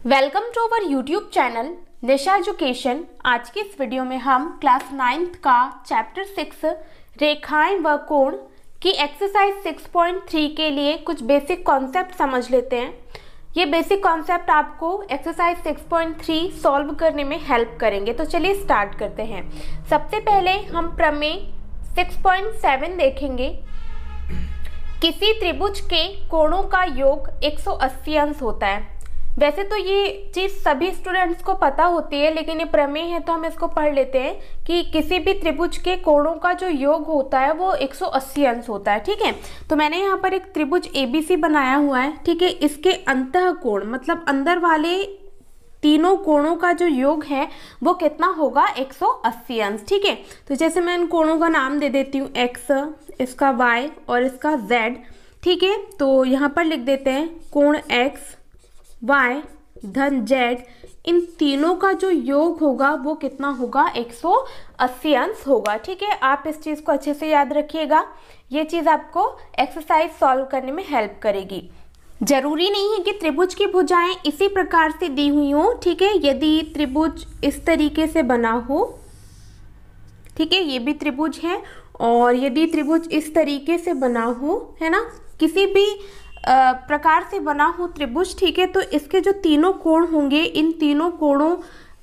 Welcome to our YouTube channel Nisha Education. आज की इस वीडियो में हम क्लास 9th का चैप्टर 6 रेखाएं व कोण की एक्सरसाइज 6.3 के लिए कुछ बेसिक कॉन्सेप्ट समझ लेते हैं। ये बेसिक कॉन्सेप्ट आपको एक्सरसाइज 6.3 सॉल्व करने में हेल्प करेंगे। तो चलिए स्टार्ट करते हैं। सबसे पहले हम प्रमेय 6.7 देखेंगे। किसी त्रिभुज के कोणों का योग 180 अंश होता है। वैसे तो ये चीज़ सभी स्टूडेंट्स को पता होती है, लेकिन ये प्रमेय है तो हम इसको पढ़ लेते हैं कि किसी भी त्रिभुज के कोणों का जो योग होता है वो 180 अंश होता है। ठीक है, तो मैंने यहाँ पर एक त्रिभुज ABC बनाया हुआ है। ठीक है, इसके अंतः कोण मतलब अंदर वाले तीनों कोणों का जो योग है वो कितना होगा, 180 अंश। ठीक है, तो जैसे मैं इन कोणों का नाम दे देती हूँ, X, इसका Y और इसका Z। ठीक है, तो यहाँ पर लिख देते हैं कोण X, Y धन Z, इन तीनों का जो योग होगा वो कितना होगा, 180 अंश होगा। ठीक है, आप इस चीज़ को अच्छे से याद रखिएगा। ये चीज़ आपको एक्सरसाइज सॉल्व करने में हेल्प करेगी। जरूरी नहीं है कि त्रिभुज की भुजाएं इसी प्रकार से दी हुई हो। ठीक है, यदि त्रिभुज इस तरीके से बना हो, ठीक है, ये भी त्रिभुज है, और यदि त्रिभुज इस तरीके से बना हो, है ना, किसी भी प्रकार से बना हो त्रिभुज, ठीक है, तो इसके जो तीनों कोण होंगे, इन तीनों कोणों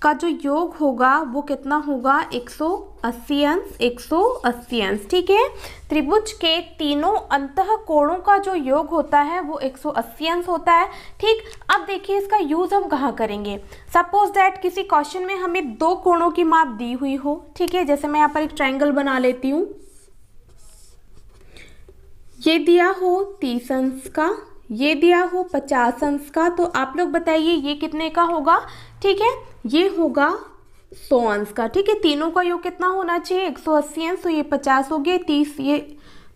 का जो योग होगा वो कितना होगा, 180 अंश, 180 अंश। ठीक है, त्रिभुज के तीनों अंतः कोणों का जो योग होता है वो 180 अंश होता है। ठीक, अब देखिए इसका यूज हम कहाँ करेंगे। सपोज दैट किसी क्वेश्चन में हमें दो कोणों की माप दी हुई हो। ठीक है, जैसे मैं यहाँ पर एक ट्रायंगल बना लेती हूँ। ये दिया हो 30 अंश का, ये दिया हो 50 अंश का, तो आप लोग बताइए ये कितने का होगा। ठीक है, ये होगा 100 अंश का। ठीक है, तीनों का योग कितना होना चाहिए, 180 अंश, तो ये 50 हो गए, 30, ये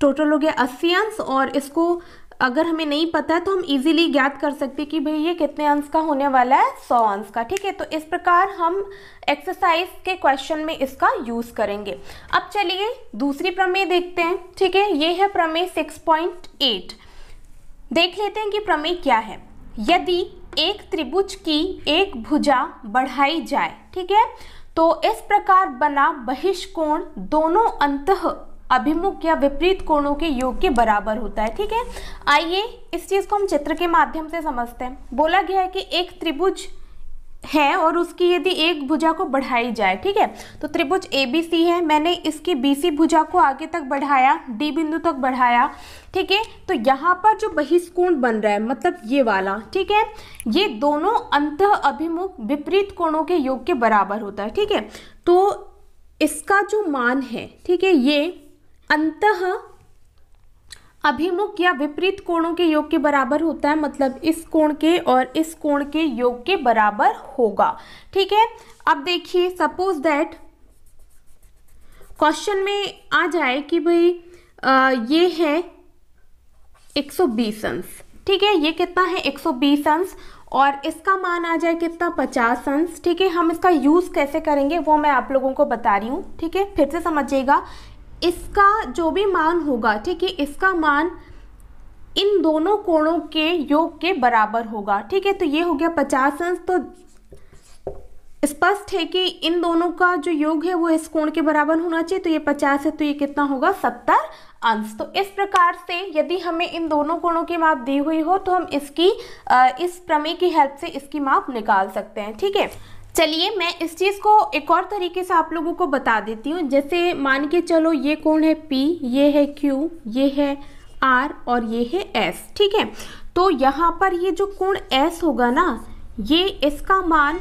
टोटल हो गया 80 अंश। और इसको अगर हमें नहीं पता है तो हम इजीली ज्ञात कर सकते हैं कि भाई ये कितने अंश का होने वाला है, 100 अंश का। ठीक है, तो इस प्रकार हम एक्सरसाइज के क्वेश्चन में इसका यूज करेंगे। अब चलिए दूसरी प्रमेय देखते हैं। ठीक है, ये है प्रमेय 6.8। देख लेते हैं कि प्रमेय क्या है। यदि एक त्रिभुज की एक भुजा बढ़ाई जाए, ठीक है, तो इस प्रकार बना बहिष्कोण दोनों अंतः अभिमुख या विपरीत कोणों के योग के बराबर होता है। ठीक है, आइए इस चीज को हम चित्र के माध्यम से समझते हैं। बोला गया है कि एक त्रिभुज है और उसकी यदि एक भुजा को बढ़ाई जाए, ठीक है, तो त्रिभुज ABC है, मैंने इसकी BC भुजा को आगे तक बढ़ाया, D बिंदु तक बढ़ाया। ठीक है, तो यहाँ पर जो बहिष्कोण बन रहा है मतलब ये वाला, ठीक है, ये दोनों अंतः अभिमुख विपरीत कोणों के योग के बराबर होता है। ठीक है, तो इसका जो मान है, ठीक है, ये अंतः अभिमुख या विपरीत कोणों के योग के बराबर होता है, मतलब इस कोण के और इस कोण के योग के बराबर होगा। ठीक है, अब देखिए सपोज दैट क्वेश्चन में आ जाए कि भाई ये है 120 अंश। ठीक है, ये कितना है, 120 अंश, और इसका मान आ जाए कितना, 50 अंश। ठीक है, हम इसका यूज कैसे करेंगे वो मैं आप लोगों को बता रही हूँ। ठीक है, फिर से समझिएगा, इसका जो भी मान होगा, ठीक है, इसका मान इन दोनों कोणों के योग के बराबर होगा। ठीक है, तो ये हो गया 50 अंश, तो स्पष्ट है कि इन दोनों का जो योग है वो इस कोण के बराबर होना चाहिए। तो ये 50 है तो ये कितना होगा, 70 अंश। तो इस प्रकार से यदि हमें इन दोनों कोणों की माप दी हुई हो तो हम इसकी इस प्रमेय की हेल्प से इसकी माप निकाल सकते हैं। ठीक है, चलिए मैं इस चीज़ को एक और तरीके से आप लोगों को बता देती हूँ। जैसे मान के चलो ये कोण है P, ये है Q, ये है R और ये है S। ठीक है, तो यहाँ पर ये जो कोण S होगा ना, ये इसका मान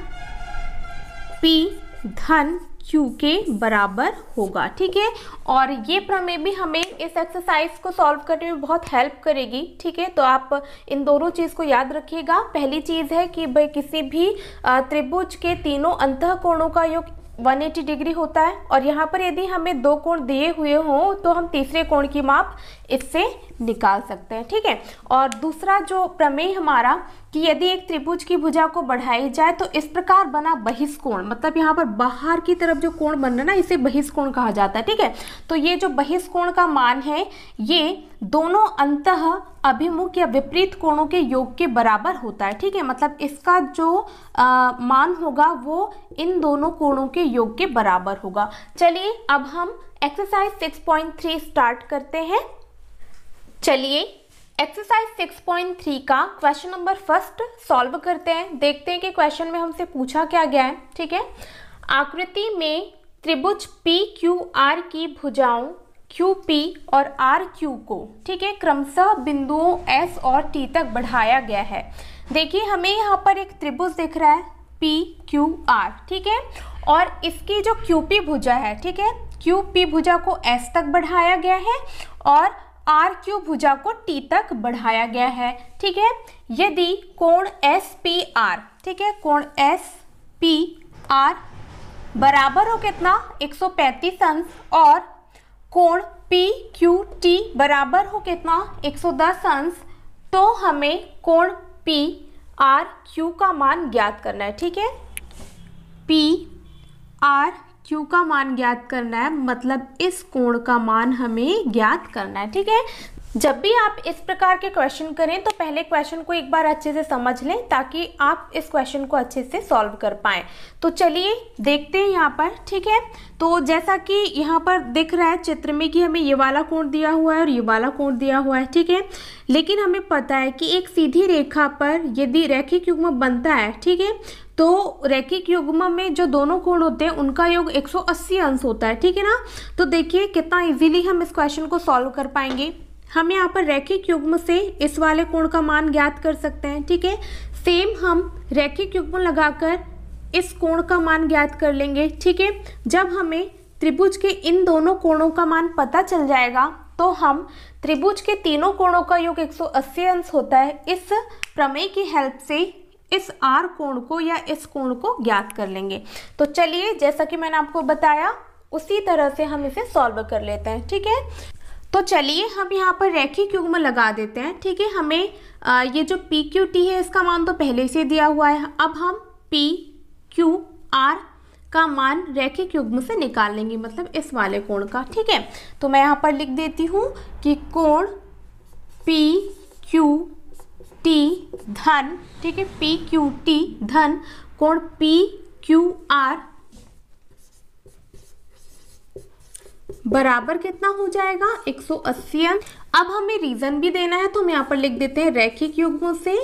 P धन Q के बराबर होगा। ठीक है, और ये प्रमेय भी हमें इस एक्सरसाइज को सॉल्व करने में बहुत हेल्प करेगी। ठीक है, तो आप इन दोनों चीज़ को याद रखिएगा। पहली चीज़ है कि भाई किसी भी त्रिभुज के तीनों अंतः कोणों का योग 180 डिग्री होता है, और यहाँ पर यदि हमें दो कोण दिए हुए हों तो हम तीसरे कोण की माप इससे निकाल सकते हैं। ठीक है, और दूसरा जो प्रमेय हमारा कि यदि एक त्रिभुज की भुजा को बढ़ाई जाए तो इस प्रकार बना बहिष्कोण, मतलब यहाँ पर बाहर की तरफ जो कोण बन रहा है ना, इसे बहिष्कोण कहा जाता है। ठीक है, तो ये जो बहिष्कोण का मान है ये दोनों अंतः अभिमुख या विपरीत कोणों के योग के बराबर होता है। ठीक है, मतलब इसका जो मान होगा वो इन दोनों कोणों के योग के बराबर होगा। चलिए अब हम एक्सरसाइज 6.3 स्टार्ट करते हैं। चलिए एक्सरसाइज 6.3 का क्वेश्चन नंबर फर्स्ट सॉल्व करते हैं। देखते हैं कि क्वेश्चन में हमसे पूछा क्या गया है। ठीक है, आकृति में त्रिभुज PQR की भुजाओं QP और RQ को, ठीक है, क्रमशः बिंदुओं S और T तक बढ़ाया गया है। देखिए हमें यहाँ पर एक त्रिभुज दिख रहा है PQR, ठीक है, और इसकी जो QP भुजा है, ठीक है, QP भुजा को S तक बढ़ाया गया है और RQ भुजा को T तक बढ़ाया गया है। ठीक है, यदि कोण SPR, ठीक है, कोण SPR बराबर हो कितना 135 अंश और कोण PQT बराबर हो कितना 110 अंश, तो हमें कोण PRQ का मान ज्ञात करना है। ठीक है, PRQ का मान ज्ञात करना है, मतलब इस कोण का मान हमें ज्ञात करना है। ठीक है, जब भी आप इस प्रकार के क्वेश्चन करें तो पहले क्वेश्चन को एक बार अच्छे से समझ लें ताकि आप इस क्वेश्चन को अच्छे से सॉल्व कर पाएं। तो चलिए देखते हैं यहाँ पर। ठीक है, तो जैसा कि यहाँ पर दिख रहा है चित्र में कि हमें ये वाला कोण दिया हुआ है और ये वाला कोण दिया हुआ है। ठीक है, लेकिन हमें पता है कि एक सीधी रेखा पर यदि रैखिक युग्म बनता है, ठीक है, तो रैखिक युग्म में जो दोनों कोण होते हैं उनका योग 180 अंश होता है। ठीक है ना, तो देखिए कितना इजीली हम इस क्वेश्चन को सॉल्व कर पाएंगे। हम यहाँ पर रैखिक युग्म से इस वाले कोण का मान ज्ञात कर सकते हैं। ठीक है, सेम हम रैखिक युग्म लगाकर इस कोण का मान ज्ञात कर लेंगे। ठीक है, जब हमें त्रिभुज के इन दोनों कोणों का मान पता चल जाएगा तो हम त्रिभुज के तीनों कोणों का योग 180 अंश होता है, इस प्रमेय की हेल्प से इस R कोण को या इस कोण को ज्ञात कर लेंगे। तो चलिए जैसा कि मैंने आपको बताया उसी तरह से हम इसे सॉल्व कर लेते हैं। ठीक है, तो चलिए हम यहाँ पर रैखिक युग्म लगा देते हैं। ठीक है, हमें ये जो PQT है इसका मान तो पहले से दिया हुआ है। अब हम PQR का मान रैखिक युग्म से निकाल लेंगे, मतलब इस वाले कोण का। ठीक है, तो मैं यहाँ पर लिख देती हूँ कि कोण PQT धन, ठीक है, PQT धन कोण PQR बराबर कितना हो जाएगा 180 अंश। अब हमें रीजन भी देना है तो हम यहाँ पर लिख देते हैं रैखिक युग्मों से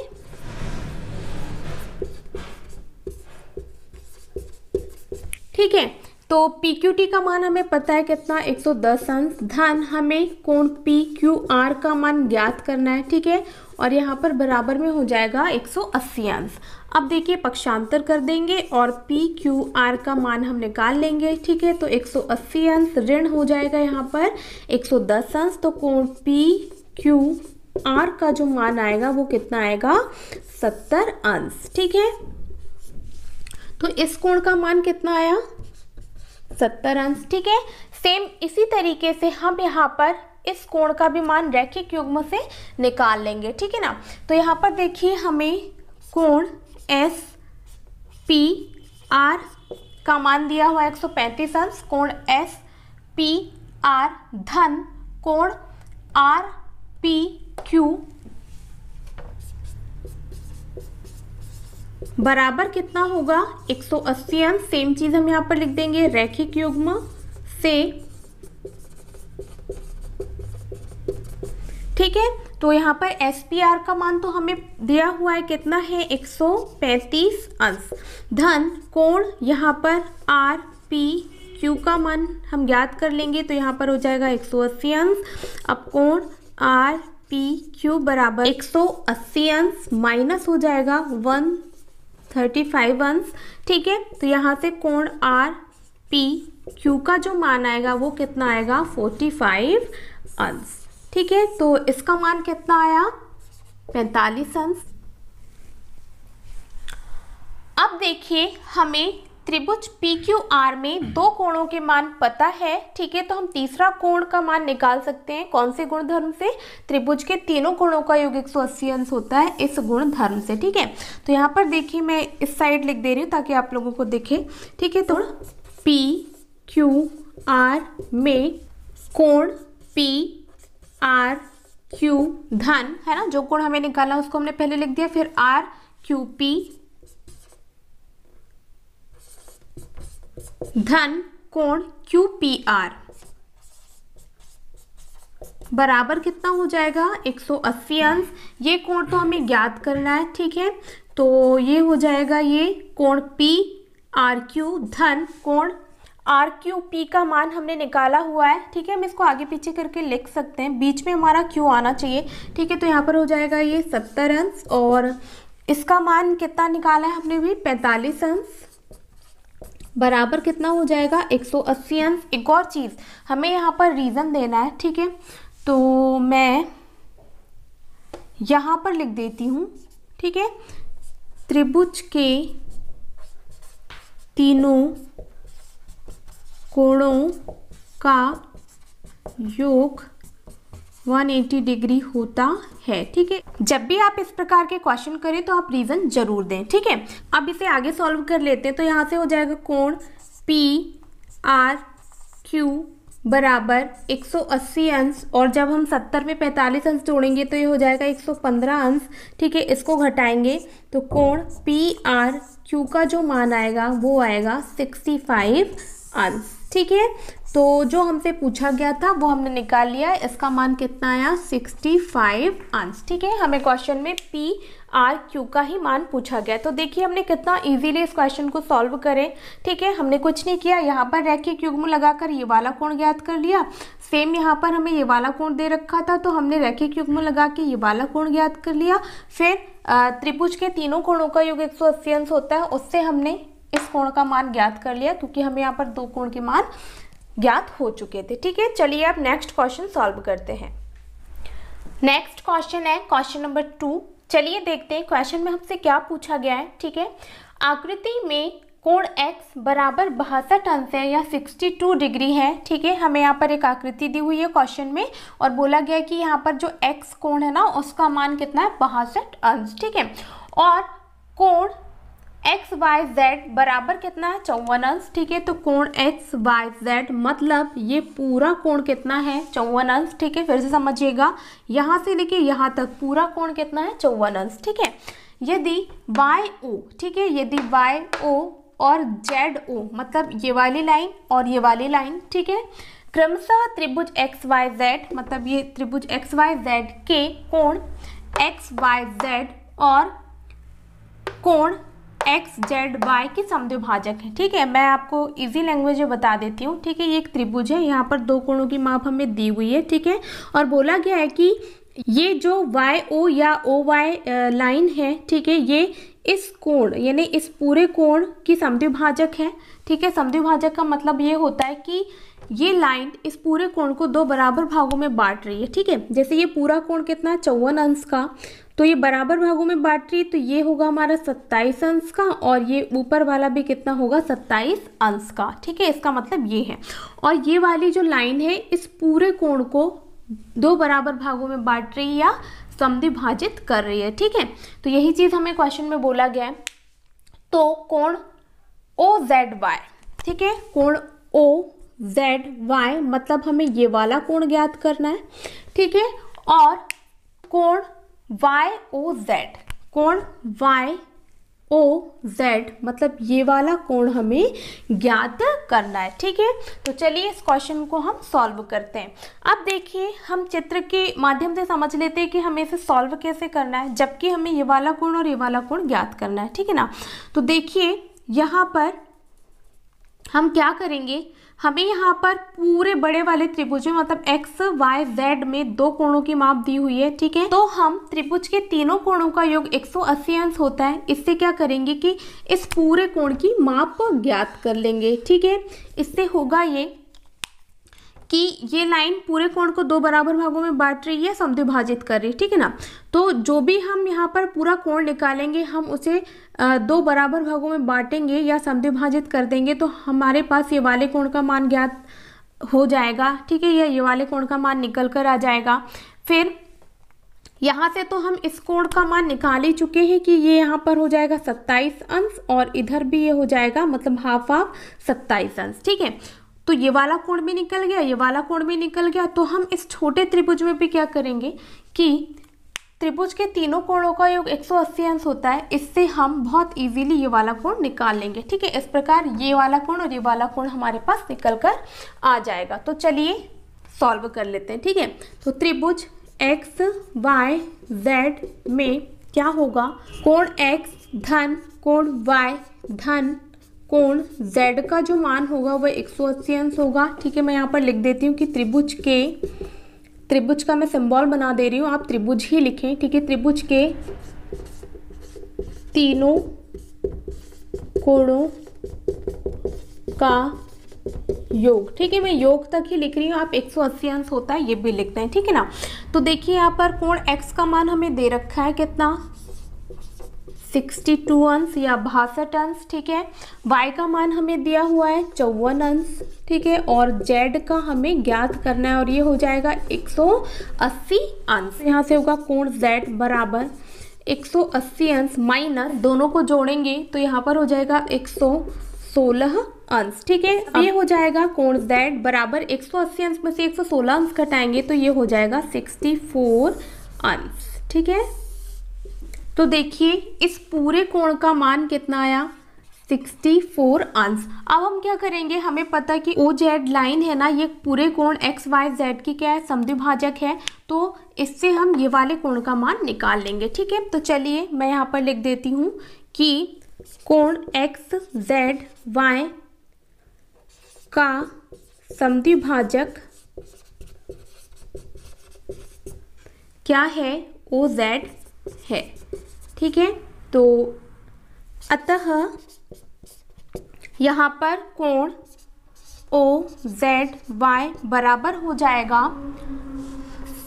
ठीक है, तो PQT का मान हमें पता है कितना 110 अंश धन हमें कोण PQR का मान ज्ञात करना है। ठीक है, और यहाँ पर बराबर में हो जाएगा 180 अंश। अब देखिए पक्षांतर कर देंगे और PQR का मान हम निकाल लेंगे। ठीक है, तो 180 अंश ऋण हो जाएगा यहाँ पर 110 अंश, तो कोण PQR का जो मान आएगा वो कितना आएगा 70 अंश। ठीक है, तो इस कोण का मान कितना आया 70 अंश। ठीक है, सेम इसी तरीके से हम यहाँ पर इस कोण का भी मान रैखिक युग्म से निकाल लेंगे। ठीक है ना, तो यहाँ पर देखिए हमें कोण SPR का मान दिया हुआ 135 अंश, कोण SPR धन कोण RPQ बराबर कितना होगा 180 अंश। सेम चीज हम यहाँ पर लिख देंगे रैखिक युग्म से। ठीक है, तो यहाँ पर SPR का मान तो हमें दिया हुआ है कितना है 135 अंश धन कोण यहाँ पर RPQ का मान हम ज्ञात कर लेंगे, तो यहाँ पर हो जाएगा 180 अंश। अब कोण RPQ बराबर 180 अंश माइनस हो जाएगा 135 अंश। ठीक है, तो यहाँ से कोण RPQ का जो मान आएगा वो कितना आएगा 45 अंश। ठीक है, तो इसका मान कितना आया 45 अंश। अब देखिए हमें त्रिभुज PQR में दो कोणों के मान पता है। ठीक है, तो हम तीसरा कोण का मान निकाल सकते हैं। कौन से गुणधर्म से? त्रिभुज के तीनों कोणों का योग 180 अंश होता है इस गुणधर्म से। ठीक है, तो यहाँ पर देखिए मैं इस साइड लिख दे रही हूँ ताकि आप लोगों को दिखे। ठीक है, तो PQR में कोण PR क्यू धन, है ना, जो कोण हमें निकालना उसको हमने पहले लिख दिया, फिर आर क्यू पी धन कोण क्यू पी आर बराबर कितना हो जाएगा 180 अंश। ये कोण तो हमें ज्ञात करना है, ठीक है, तो ये हो जाएगा ये कोण पी आर क्यू धन कोण आर क्यू पी का मान हमने निकाला हुआ है, ठीक है। हम इसको आगे पीछे करके लिख सकते हैं, बीच में हमारा क्यू आना चाहिए, ठीक है। तो यहाँ पर हो जाएगा ये 70 अंश और इसका मान कितना निकाला है हमने भी 45 अंश बराबर कितना हो जाएगा 180 अंश। एक और चीज़ हमें यहाँ पर रीज़न देना है, ठीक है, तो मैं यहाँ पर लिख देती हूँ, ठीक है। त्रिभुज के तीनों कोणों का योग 180 डिग्री होता है, ठीक है। जब भी आप इस प्रकार के क्वेश्चन करें तो आप रीजन जरूर दें, ठीक है। अब इसे आगे सॉल्व कर लेते हैं। तो यहाँ से हो जाएगा कोण पी आर क्यू बराबर 180 अंश और जब हम 70 में 45 अंश जोड़ेंगे तो ये हो जाएगा 115 अंश, ठीक है। इसको घटाएंगे तो कोण पी आर क्यू का जो मान आएगा वो आएगा 65 अंश, ठीक है। तो जो हमसे पूछा गया था वो हमने निकाल लिया, इसका मान कितना आया 65 अंश, ठीक है। हमें क्वेश्चन में पी आर क्यू का ही मान पूछा गया। तो देखिए हमने कितना इजीली इस क्वेश्चन को सॉल्व करें, ठीक है। हमने कुछ नहीं किया, यहाँ पर रैखिक युग्म लगाकर ये वाला कोण ज्ञात कर लिया। सेम यहाँ पर हमें ये वाला कोण दे रखा था तो हमने रैखिक युग्म लगा के ये वाला कोण ज्ञात कर लिया। फिर त्रिभुज के तीनों कोणों का योग 180 अंश होता है, उससे हमने इस कोण का मान ज्ञात कर लिया क्योंकि हमें यहाँ पर दो कोण के मान ज्ञात हो चुके थे, ठीक है। चलिए अब नेक्स्ट क्वेश्चन सॉल्व करते हैं। नेक्स्ट क्वेश्चन है क्वेश्चन नंबर 2। चलिए देखते हैं क्वेश्चन में हमसे क्या पूछा गया है, ठीक है। आकृति में कोण x बराबर 62 अंश है या 62 डिग्री है, ठीक है। हमें यहाँ पर एक आकृति दी हुई है क्वेश्चन में और बोला गया है कि यहाँ पर जो x कोण है ना उसका मान कितना है 62 अंश, ठीक है। और कोण एक्स वाई जेड बराबर कितना है 54 अंश, ठीक है। तो कोण एक्स वाई जेड मतलब ये पूरा कोण कितना है 54 अंश, ठीक है। फिर से समझिएगा, यहाँ से लेके यहाँ तक पूरा कोण कितना है 54 अंश, ठीक है। यदि वाई ओ, ठीक है, यदि वाई ओ और जेड ओ मतलब ये वाली लाइन और ये वाली लाइन, ठीक है, क्रमशः त्रिभुज एक्स वाई जेड मतलब ये त्रिभुज एक्स वाई जेड के कोण एक्स वाई जेड और कोण एक्स जेड वाई के समद्विभाजक है, ठीक है। मैं आपको इजी लैंग्वेज में बता देती हूँ, ठीक है। ये एक त्रिभुज है, यहाँ पर दो कोणों की माप हमें दी हुई है, ठीक है। और बोला गया है कि ये जो वाई ओ या ओ वाई लाइन है, ठीक है, ये इस कोण यानी इस पूरे कोण की समद्विभाजक है, ठीक है। समद्विभाजक का मतलब ये होता है कि ये लाइन इस पूरे कोण को दो बराबर भागों में बांट रही है, ठीक है। जैसे ये पूरा कोण कितना है 54 अंश का, तो ये बराबर भागों में बांट रही है, तो ये होगा हमारा 27 अंश का और ये ऊपर वाला भी कितना होगा 27 अंश का, ठीक है। इसका मतलब ये है। और ये वाली जो लाइन है इस पूरे कोण को दो बराबर भागों में बांट रही है या समद्विभाजित कर रही है, ठीक है। तो यही चीज हमें क्वेश्चन में बोला गया है। तो कोण ओ जेड वाई, ठीक है, कोण ओ जेड वाई मतलब हमें ये वाला कोण ज्ञात करना है, ठीक है। और कोण वाई ओ जेड, कोण वाई ओ जेड मतलब ये वाला कोण हमें ज्ञात करना है, ठीक है। तो चलिए इस क्वेश्चन को हम सॉल्व करते हैं। अब देखिए हम चित्र के माध्यम से समझ लेते हैं कि हमें इसे सॉल्व कैसे करना है, जबकि हमें ये वाला कोण और ये वाला कोण ज्ञात करना है, ठीक है ना। तो देखिए यहाँ पर हम क्या करेंगे, हमें यहाँ पर पूरे बड़े वाले त्रिभुज में मतलब एक्स वाई जेड में दो कोणों की माप दी हुई है, ठीक है। तो हम त्रिभुज के तीनों कोणों का योग 180 अंश होता है। इससे क्या करेंगे कि इस पूरे कोण की माप ज्ञात कर लेंगे, ठीक है। इससे होगा ये कि ये लाइन पूरे कोण को दो बराबर भागों में बांट रही है, समद्विभाजित कर रही है, ठीक है ना। तो जो भी हम यहाँ पर पूरा कोण निकालेंगे हम उसे दो बराबर भागों में बांटेंगे या समद्विभाजित कर देंगे तो हमारे पास ये वाले कोण का मान ज्ञात हो जाएगा, ठीक है। या ये वाले कोण का मान निकल कर आ जाएगा। फिर यहाँ से तो हम इस कोण का मान निकाल ही चुके हैं कि ये यहाँ पर हो जाएगा 27 अंश और इधर भी ये हो जाएगा मतलब हाफ 27 अंश, ठीक है। तो ये वाला कोण भी निकल गया, ये वाला कोण भी निकल गया। तो हम इस छोटे त्रिभुज में भी क्या करेंगे, कि त्रिभुज के तीनों कोणों का योग 180 अंश होता है, इससे हम बहुत इजीली ये वाला कोण निकाल लेंगे। ठीक है, इस प्रकार ये वाला कोण और ये वाला कोण हमारे पास निकल कर आ जाएगा। तो चलिए सॉल्व कर लेते हैं। ठीक है, तो त्रिभुज एक्स वाई जेड में क्या होगा, कोण x धन कोण y धन कोण z का जो मान होगा वह 180 अंश होगा। ठीक है, मैं यहाँ पर लिख देती हूँ कि त्रिभुज का मैं सिंबल बना दे रही हूँ, आप त्रिभुज ही लिखें। ठीक है, त्रिभुज के तीनों कोणों का योग। ठीक है, मैं योग तक ही लिख रही हूँ, आप 180 अंश होता है ये भी लिखते हैं। ठीक है ना, तो देखिए यहाँ पर कोण x का मान हमें दे रखा है कितना, 62 अंश या 62 अंश। ठीक है, y का मान हमें दिया हुआ है 54 अंश। ठीक है, और z का हमें ज्ञात करना है और ये हो जाएगा 180 अंश। यहाँ से होगा कोण z बराबर 180 अंश माइनस, दोनों को जोड़ेंगे तो यहाँ पर हो जाएगा 116 अंश। ठीक है, अब ये हो जाएगा कोण z बराबर 180 अंश में से 116 अंश घटाएंगे तो ये हो जाएगा 64 अंश। ठीक है, तो देखिए इस पूरे कोण का मान कितना आया, 64 अंश। अब हम क्या करेंगे, हमें पता है कि OZ लाइन है ना, ये पूरे कोण एक्स वाई जेड की क्या है, समद्विभाजक है, तो इससे हम ये वाले कोण का मान निकाल लेंगे। ठीक है, तो चलिए मैं यहाँ पर लिख देती हूँ कि कोण एक्स जेड वाई का समद्विभाजक क्या है, OZ है। ठीक है, तो अतः यहाँ पर कोण OZY बराबर हो जाएगा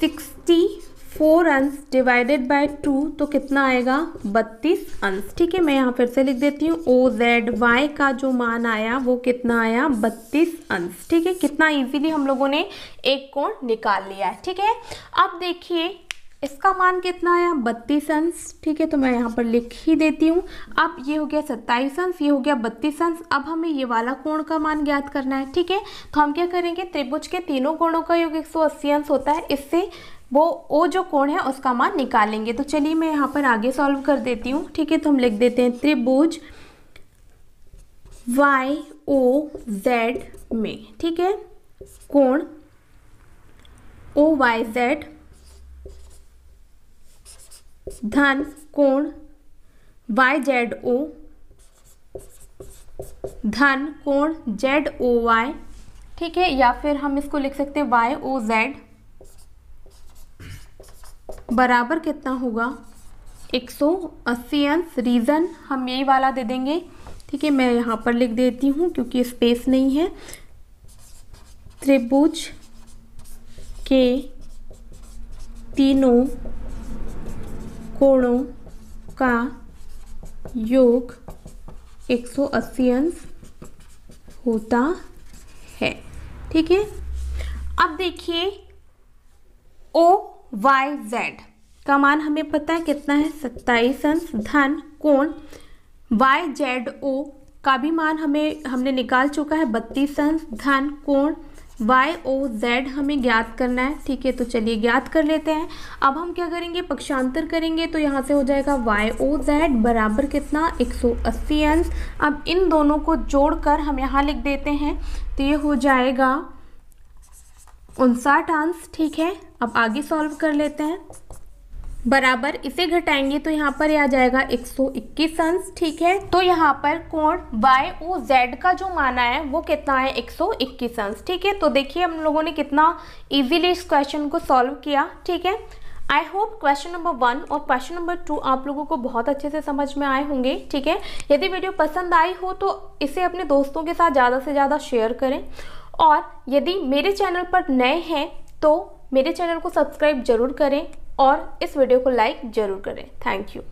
64 अंश डिवाइडेड बाय 2, तो कितना आएगा 32 अंश। ठीक है, मैं यहाँ फिर से लिख देती हूँ, OZY का जो मान आया वो कितना आया, 32 अंश। ठीक है, कितना इजीली हम लोगों ने एक कोण निकाल लिया है। ठीक है, अब देखिए इसका मान कितना आया, 32 अंश। ठीक है, तो मैं यहाँ पर लिख ही देती हूँ। अब ये हो गया 27 अंश, ये हो गया 32 अंश। अब हमें ये वाला कोण का मान ज्ञात करना है। ठीक है, तो हम क्या करेंगे, त्रिभुज के तीनों कोणों का योग 180 अंश होता है, इससे वो जो कोण है उसका मान निकालेंगे। तो चलिए मैं यहाँ पर आगे सॉल्व कर देती हूँ। ठीक है, तो हम लिख देते हैं त्रिभुज YOZ में, ठीक है, कोण OYZ धन कोण YZO धन कोण ZOY। ठीक है, या फिर हम इसको लिख सकते हैं YOZ बराबर कितना होगा, 180 अंश। रीजन हम यही वाला दे देंगे। ठीक है, मैं यहाँ पर लिख देती हूँ क्योंकि स्पेस नहीं है। त्रिभुज के तीनों कोणों का योग 180 अंश होता है। ठीक है, अब देखिए OYZ का मान हमें पता है कितना है, 27 अंश धन कोण YZO का भी मान हमने निकाल चुका है, 32 अंश धन कोण YOZ हमें ज्ञात करना है। ठीक है, तो चलिए ज्ञात कर लेते हैं। अब हम क्या करेंगे, पक्षांतर करेंगे, तो यहाँ से हो जाएगा YOZ बराबर कितना, 180 अंश। अब इन दोनों को जोड़कर हम यहाँ लिख देते हैं, तो ये हो जाएगा 59 अंश। ठीक है, अब आगे सॉल्व कर लेते हैं। बराबर इसे घटाएंगे तो यहाँ पर आ जाएगा 121 अंश। ठीक है, तो यहाँ पर कोण YOZ का जो माना है वो कितना है, 121 अंश। ठीक है, तो देखिए हम लोगों ने कितना इजीली इस क्वेश्चन को सॉल्व किया। ठीक है, आई होप क्वेश्चन नंबर 1 और क्वेश्चन नंबर 2 आप लोगों को बहुत अच्छे से समझ में आए होंगे। ठीक है, यदि वीडियो पसंद आई हो तो इसे अपने दोस्तों के साथ ज़्यादा से ज़्यादा शेयर करें, और यदि मेरे चैनल पर नए हैं तो मेरे चैनल को सब्सक्राइब जरूर करें और इस वीडियो को लाइक जरूर करें। Thank you.